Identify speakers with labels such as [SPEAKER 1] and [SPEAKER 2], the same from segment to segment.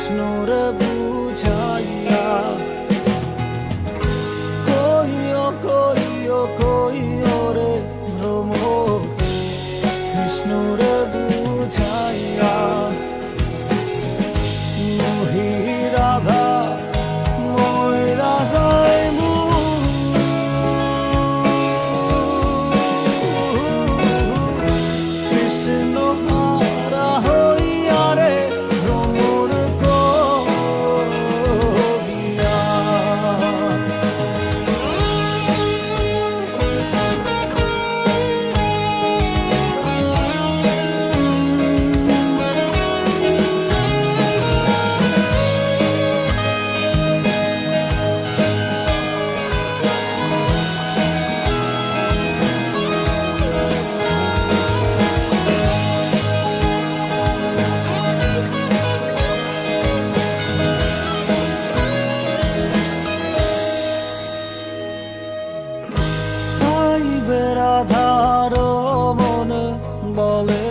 [SPEAKER 1] কৃষ্ণর বুঝাইয়া কইও কইও কইও রে ভ্রম কৃষ্ণর বুঝাইয়া মোহি রাধা মই রাধাই কৃষ্ণ হারা হইয়া রে ভ্রমর করিয়া রাধার মন বলে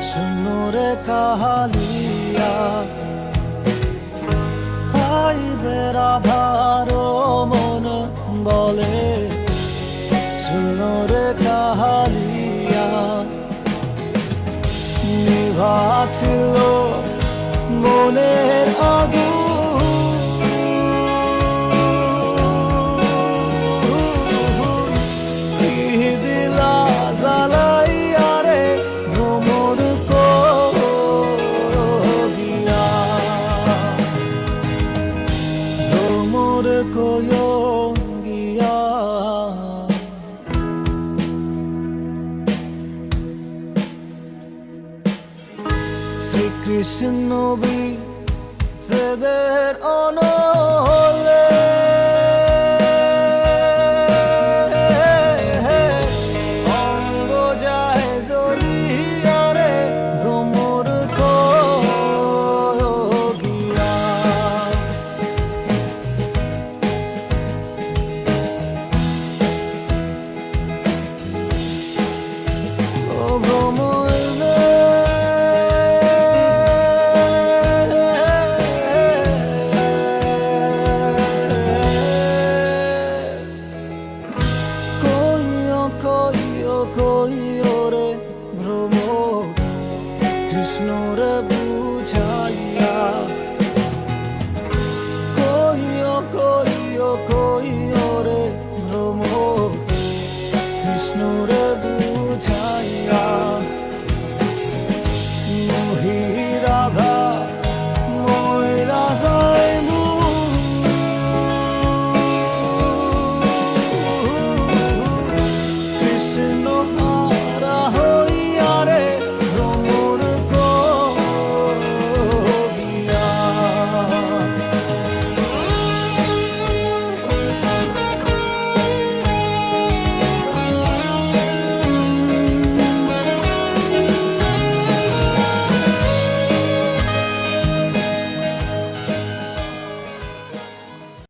[SPEAKER 1] শুনরে কাহালিয়া আইবে রাধার মন বলে শুনরে কাহালিয়া নিভাছিল মনের আগুন কোয়ঙ্গিয়া শ্রীকৃষ্ণ বিদের অনলে অঙ্গ যায় জ্বলিয়া রে ভ্রমর কোয়ঙ্গিয়া কইও রে ভ্রম কৃষ্ণর বুঝাইয়া